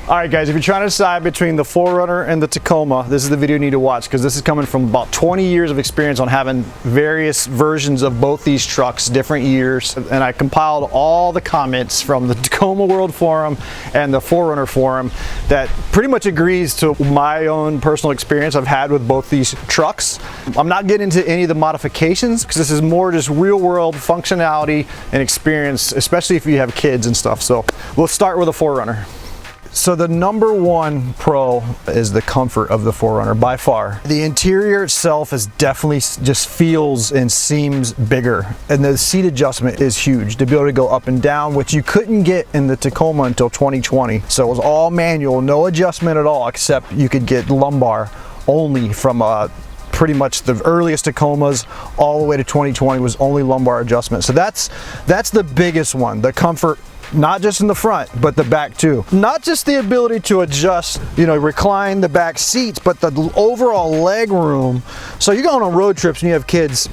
All right guys, if you're trying to decide between the 4Runner and the Tacoma, this is the video you need to watch because this is coming from about 20 years of experience on having various versions of both these trucks, different years, and I compiled all the comments from the Tacoma World Forum and the 4Runner Forum that pretty much agrees to my own personal experience I've had with both these trucks. I'm not getting into any of the modifications because this is more just real world functionality and experience, especially if you have kids and stuff. So we'll start with a 4Runner. So the number one pro is the comfort of the 4Runner by far. The interior itself is definitely just feels and seems bigger, and the seat adjustment is huge to be able to go up and down, which you couldn't get in the Tacoma until 2020. So it was all manual, no adjustment at all, except you could get lumbar only from pretty much the earliest Tacomas all the way to 2020 was only lumbar adjustment. So that's the biggest one, the comfort. Not just in the front, but the back too. Not just the ability to adjust, recline the back seats, but the overall leg room. So you're going on road trips and you have kids,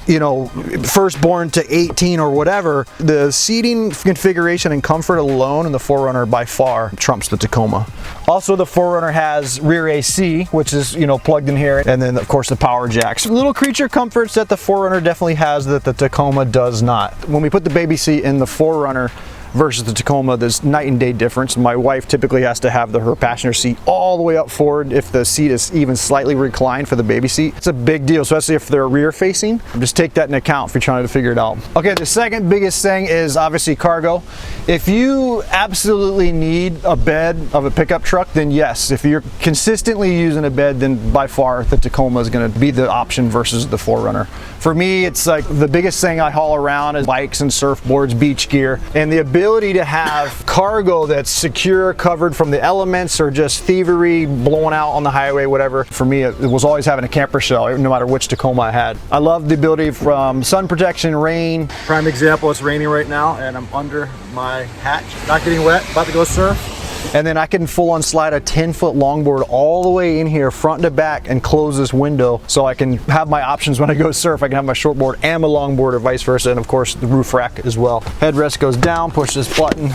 firstborn to 18 or whatever, the seating configuration and comfort alone in the 4Runner by far trumps the Tacoma. Also, the 4Runner has rear AC, which is, plugged in here, and then of course the power jacks. Little creature comforts that the 4Runner definitely has that the Tacoma does not. When we put the baby seat in the 4Runner versus the Tacoma, there's night and day difference. My wife typically has to have her passenger seat all the way up forward if the seat is even slightly reclined for the baby seat. It's a big deal, especially if they're rear facing. Just take that into account if you're trying to figure it out. Okay, the second biggest thing is obviously cargo. If you absolutely need a bed of a pickup truck, then yes. If you're consistently using a bed, then by far the Tacoma is going to be the option versus the 4Runner. For me, it's like the biggest thing I haul around is bikes and surfboards, beach gear, and the ability to have cargo that's secure, covered from the elements or just thievery, blowing out on the highway, whatever. For me, it was always having a camper shell, no matter which Tacoma I had. I love the ability from sun protection, rain. Prime example, it's raining right now and I'm under my hatch, not getting wet, about to go surf. And then I can full on slide a 10-foot longboard all the way in here, front to back, and close this window so I can have my options when I go surf. I can have my shortboard and my longboard or vice versa, and of course the roof rack as well. Headrest goes down, push this button.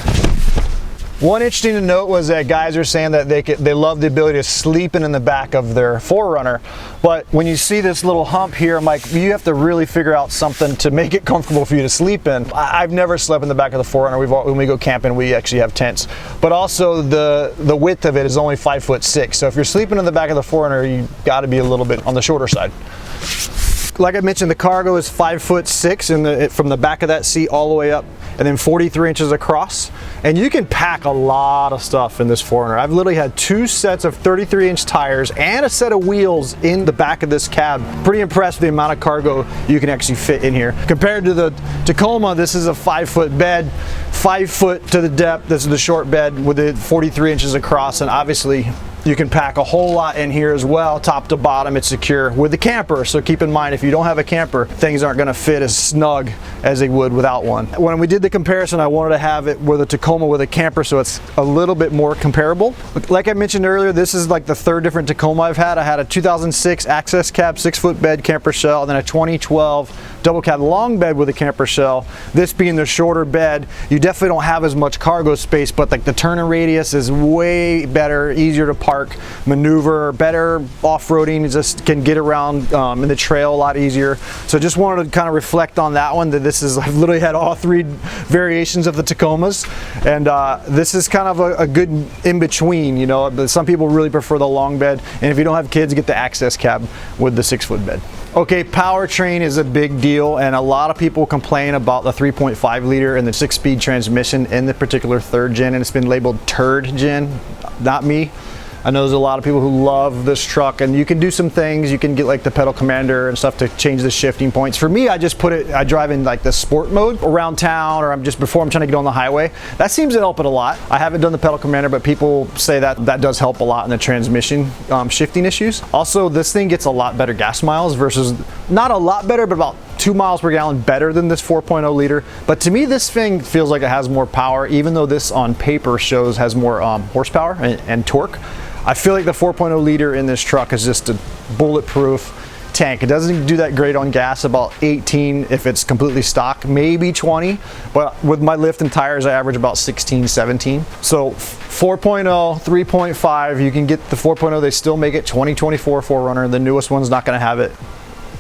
One interesting to note was that guys are saying that they love the ability to sleep in the back of their 4Runner, but when you see this little hump here, I'm like, you have to really figure out something to make it comfortable for you to sleep in. I've never slept in the back of the 4Runner. When we go camping, we actually have tents, but also the width of it is only 5'6". So if you're sleeping in the back of the 4Runner, you got to be a little bit on the shorter side. Like I mentioned, the cargo is 5'6" from the back of that seat all the way up, and then 43 inches across. And you can pack a lot of stuff in this 4Runner. I've literally had 2 sets of 33-inch tires and a set of wheels in the back of this cab. Pretty impressed with the amount of cargo you can actually fit in here. Compared to the Tacoma, this is a 5-foot bed, 5 foot to the depth. This is the short bed with it 43 inches across, and obviously you can pack a whole lot in here as well, top to bottom. It's secure with the camper, so keep in mind if you don't have a camper, things aren't going to fit as snug as they would without one. When we did the comparison, I wanted to have it with a Tacoma with a camper so it's a little bit more comparable. Like I mentioned earlier, this is like the third different Tacoma I've had. I had a 2006 Accesscab 6-foot bed camper shell, and then a 2012 double cab long bed with a camper shell. This being the shorter bed, you definitely don't have as much cargo space, but like the turning radius is way better, easier to park, maneuver, better off-roading. You just can get around in the trail a lot easier. So just wanted to kind of reflect on that one, that this is, I've literally had all 3 variations of the Tacomas, and this is kind of a good in-between, but some people really prefer the long bed, and if you don't have kids, get the Accesscab with the 6-foot bed. Okay, powertrain is a big deal, and a lot of people complain about the 3.5 liter and the 6-speed transmission in the particular 3rd gen, and it's been labeled turd gen. Not me. I know there's a lot of people who love this truck, and you can do some things. You can get like the pedal commander and stuff to change the shifting points. For me, I just I drive in like the sport mode around town, or before I'm trying to get on the highway. That seems to help it a lot. I haven't done the pedal commander, but people say that does help a lot in the transmission shifting issues. Also, this thing gets a lot better gas miles versus, not a lot better, but about 2 miles per gallon better than this 4.0 liter. But to me, this thing feels like it has more power, even though this on paper has more horsepower and torque. I feel like the 4.0 liter in this truck is just a bulletproof tank. It doesn't do that great on gas, about 18 if it's completely stock, maybe 20, but with my lift and tires I average about 16, 17. So 4.0, 3.5, you can get the 4.0, they still make it 2024 4Runner. The newest one's not gonna have it.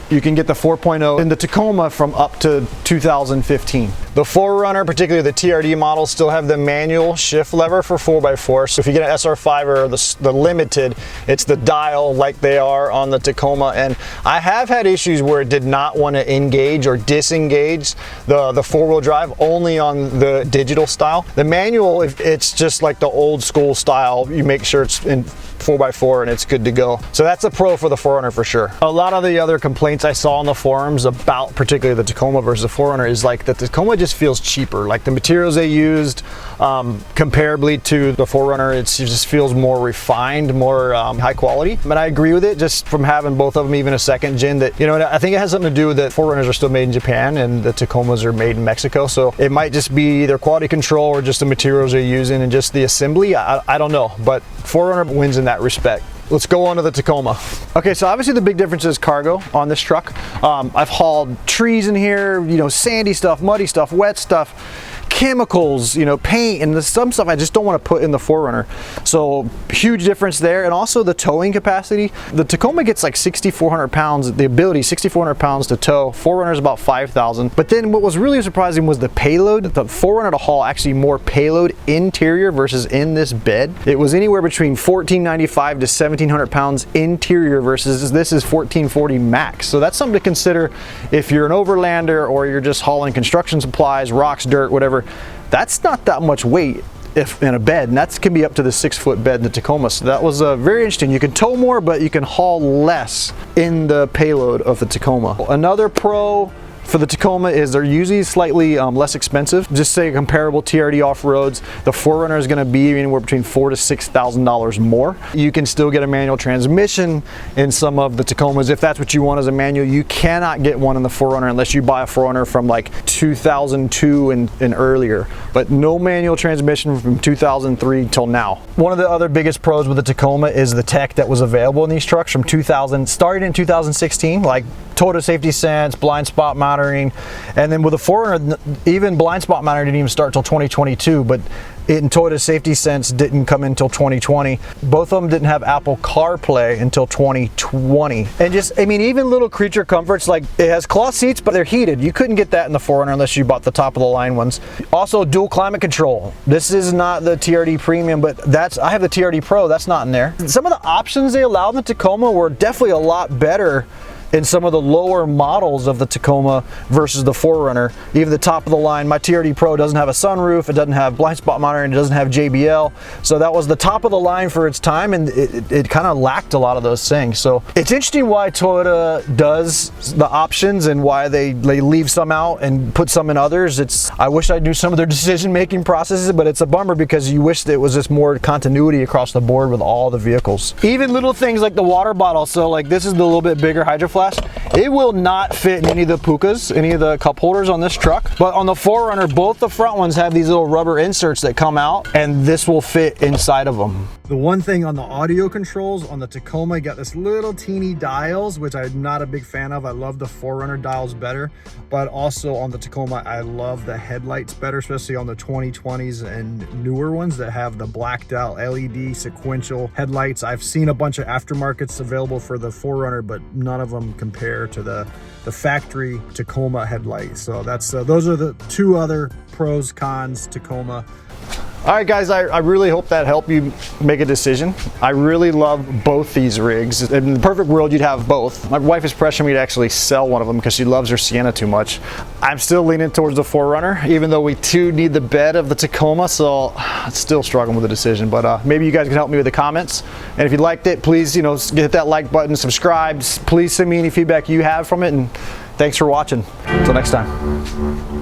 You can get the 4.0 in the Tacoma from up to 2015. The 4Runner, particularly the TRD models, still have the manual shift lever for 4x4. So if you get an SR5 or the Limited, it's the dial like they are on the Tacoma. And I have had issues where it did not want to engage or disengage the four-wheel drive, only on the digital style. The manual, if it's just like the old school style, you make sure it's in 4x4 and it's good to go. So that's a pro for the 4Runner for sure. A lot of the other complaints I saw on the forums about particularly the Tacoma versus the 4Runner is like that the Tacoma just feels cheaper. Like the materials they used comparably to the 4Runner, it just feels more refined, more high quality. But I agree with it just from having both of them, even a second gen, that, you know, I think it has something to do with that 4Runners are still made in Japan and the Tacomas are made in Mexico. So it might just be either quality control or just the materials they're using and just the assembly. I don't know, but 4Runner wins in that respect. Let's go on to the Tacoma. Okay, so obviously the big difference is cargo on this truck. I've hauled trees in here, you know, sandy stuff, muddy stuff, wet stuff, chemicals, you know, paint, and some stuff I just don't want to put in the 4Runner. So huge difference there. And also the towing capacity. The Tacoma gets like 6,400 pounds, the ability 6,400 pounds to tow. 4Runner is about 5,000. But then what was really surprising was the payload. The 4Runner to haul actually more payload interior versus in this bed. It was anywhere between 1,495 to 1,700 pounds interior versus this is 1,440 max. So that's something to consider if you're an overlander or you're just hauling construction supplies, rocks, dirt, whatever. That's not that much weight if in a bed, and that can be up to the 6-foot bed in the Tacoma. So that was very interesting. You can tow more, but you can haul less in the payload of the Tacoma. Another pro for the Tacoma is they're usually slightly less expensive. Just say comparable TRD off-roads, the 4Runner is going to be anywhere between $4,000 to $6,000 more. You can still get a manual transmission in some of the Tacomas if that's what you want as a manual. You cannot get one in the 4Runner unless you buy a 4Runner from like 2002 and earlier, but no manual transmission from 2003 till now. One of the other biggest pros with the Tacoma is the tech that was available in these trucks from starting in 2016, like Total Safety Sense, blind spot monitoring, and then with the 4Runner, even blind spot monitoring didn't even start till 2022, but in Toyota Safety Sense didn't come in until 2020. Both of them didn't have Apple CarPlay until 2020. And just, I mean, even little creature comforts, like it has cloth seats, but they're heated. You couldn't get that in the 4Runner unless you bought the top of the line ones. Also dual climate control. This is not the TRD Premium, but I have the TRD Pro, that's not in there. Some of the options they allowed in the Tacoma were definitely a lot better in some of the lower models of the Tacoma versus the 4Runner. Even the top of the line, my TRD Pro doesn't have a sunroof, it doesn't have blind spot monitoring, it doesn't have JBL. So that was the top of the line for its time, and it kind of lacked a lot of those things. So it's interesting why Toyota does the options and why they leave some out and put some in others. I wish I knew some of their decision-making processes, but it's a bummer because you wish there was just more continuity across the board with all the vehicles. Even little things like the water bottle. So like this is the little bit bigger Hydro Flask. It will not fit in any of the Pukas, any of the cup holders on this truck. But on the 4Runner, both the front ones have these little rubber inserts that come out, and this will fit inside of them. The one thing on the audio controls on the Tacoma, you got this little teeny dials, which I'm not a big fan of. I love the 4Runner dials better, but also on the Tacoma, I love the headlights better, especially on the 2020s and newer ones that have the blacked out LED sequential headlights. I've seen a bunch of aftermarkets available for the 4Runner, but none of them compare to the factory Tacoma headlights. So that's those are the two other pros, cons, Tacoma. All right, guys, I really hope that helped you make a decision. I really love both these rigs. In the perfect world, you'd have both. My wife is pressuring me to actually sell one of them because she loves her Sienna too much. I'm still leaning towards the 4Runner, even though we too need the bed of the Tacoma, so I'm still struggling with the decision. But maybe you guys can help me with the comments. And if you liked it, please, hit that like button, subscribe. Please send me any feedback you have from it, and thanks for watching. Until next time.